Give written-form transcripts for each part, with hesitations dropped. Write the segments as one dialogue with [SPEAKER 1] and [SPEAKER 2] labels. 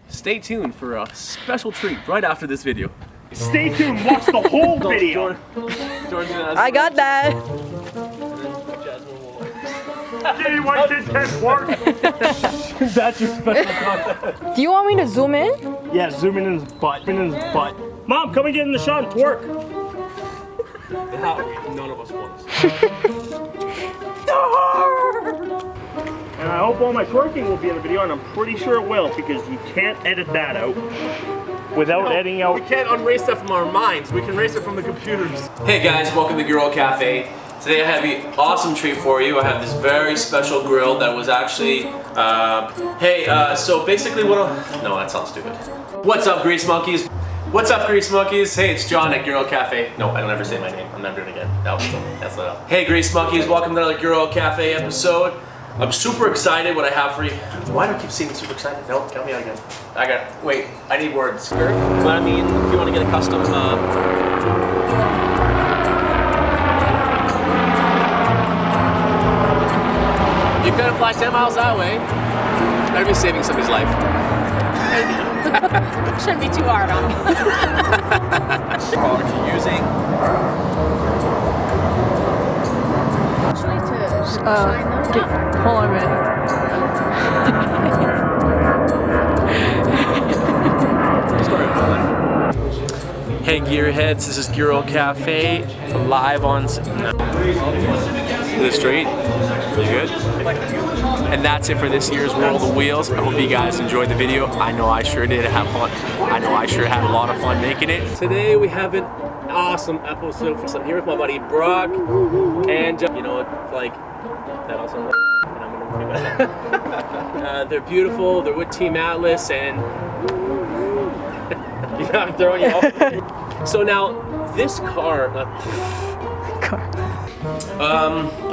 [SPEAKER 1] stay tuned for a special treat right after this video.
[SPEAKER 2] Stay tuned, watch the whole video.
[SPEAKER 3] I got that.
[SPEAKER 2] That's your special content.
[SPEAKER 3] Do you want me to zoom in?
[SPEAKER 2] Yeah, zoom in his butt. Mom, come and get in the shot and twerk.
[SPEAKER 1] None of us want.
[SPEAKER 2] And I hope all my twerking will be in the video, and I'm pretty sure it will, because you can't edit that out without editing out.
[SPEAKER 1] We can't erase that from our minds. We can erase it from the computers. Hey guys, welcome to Grill Cafe. Today I have an awesome treat for you. I have this very special grill that was actually, so basically no, that sounds stupid. What's up, Grease Monkeys? What's up, Grease Monkeys? Hey, it's John at Grill Cafe. No, I don't ever say my name. I'm never doing it again. That's not. Hey, Grease Monkeys, welcome to another Grill Cafe episode. I'm super excited what I have for you. Why do I keep saying super excited? No, count me out again. Wait, I need words. But I mean, if you want to get a custom, you gotta fly 10 miles that way. Better be saving somebody's life.
[SPEAKER 4] Shouldn't be too hard on me.
[SPEAKER 1] Product you're using.
[SPEAKER 4] Actually, to shine those up.
[SPEAKER 3] Hold on a minute.
[SPEAKER 1] Hey gearheads, this is Grill Cafe, live on the street. Really good. And that's it for this year's World of Wheels. I hope you guys enjoyed the video. I know I sure did have fun. I know I sure had a lot of fun making it. Today we have an awesome episode. I'm here with my buddy Brock, and you know, like that also. And I'm gonna they're beautiful. They're with Team Atlas, and yeah, I'm throwing you off. So now this car.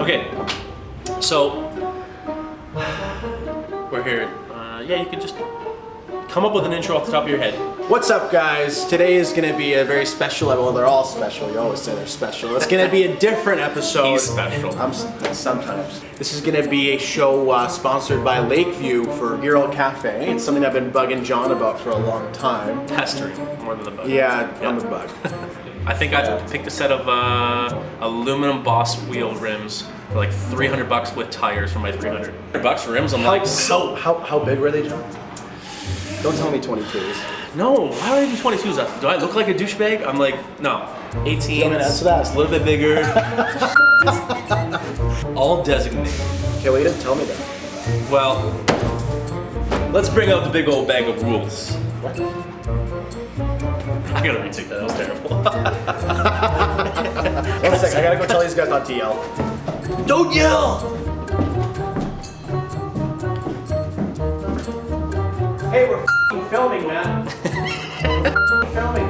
[SPEAKER 1] Okay. So we're here. Yeah, you can just come up with an intro off the top of your head.
[SPEAKER 5] What's up, guys? Today is going to be a very special. Well, they're all special. You always say they're special. It's going to be a different episode.
[SPEAKER 1] He's special.
[SPEAKER 5] Sometimes. This is going to be a show sponsored by Lakeview for Grill Cafe. It's something I've been bugging John about for a long time.
[SPEAKER 1] Pestering more than the bug.
[SPEAKER 5] Yeah, I'm the bug.
[SPEAKER 1] I think I picked a set of aluminum Boss wheel rims for like $300 with tires for my 300. $100 for rims. I'm like, so
[SPEAKER 5] how big were they, John? Don't tell me 22s.
[SPEAKER 1] No, why would I do 22s? Do I look like a douchebag? I'm like, no. 18.
[SPEAKER 5] That's a
[SPEAKER 1] little bit bigger. All designated.
[SPEAKER 5] Okay, well, you didn't tell me that.
[SPEAKER 1] Well, let's bring out the big old bag of rules.
[SPEAKER 5] What?
[SPEAKER 1] I gotta retake that. That was terrible.
[SPEAKER 5] 1 second, I gotta go tell these guys not to yell.
[SPEAKER 1] Don't yell!
[SPEAKER 5] Hey, we're f***ing filming, man. Filming.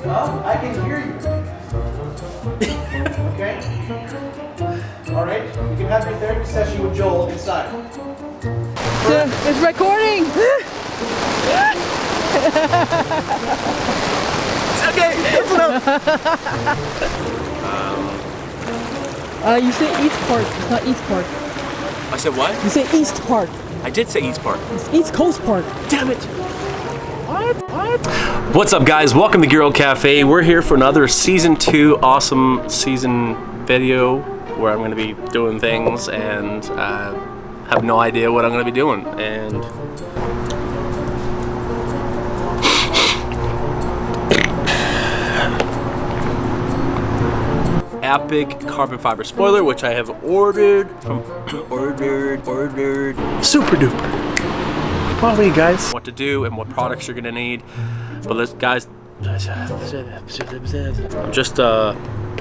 [SPEAKER 5] Huh? I can hear you. Okay? Alright? You can have your therapy session with Joel inside.
[SPEAKER 3] It's recording.
[SPEAKER 5] Okay, that's enough.
[SPEAKER 3] You say East Park, not East Park.
[SPEAKER 1] I said what?
[SPEAKER 3] You say East Park.
[SPEAKER 1] I did say East Park.
[SPEAKER 3] It's East Coast Park.
[SPEAKER 1] Damn it! What? What's up, guys? Welcome to Grill Cafe. We're here for another season 2 awesome season video where I'm going to be doing things and have no idea what I'm going to be doing. And epic carbon fiber spoiler, which I have ordered from ordered super duper. Well, you guys what to do and what products you're gonna need, but let's guys, I'm just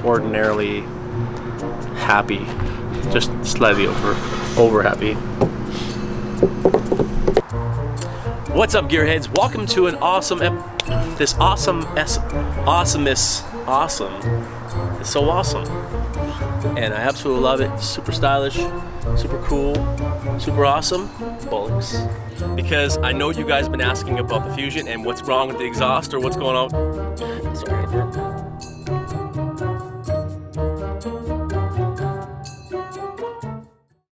[SPEAKER 1] ordinarily happy, just slightly over happy. What's up, gearheads? Welcome to an awesome awesome. It's so awesome, and I absolutely love it. Super stylish, super cool, super awesome. Bollocks. Because I know you guys have been asking about the Fusion and what's wrong with the exhaust or what's going on. Sorry,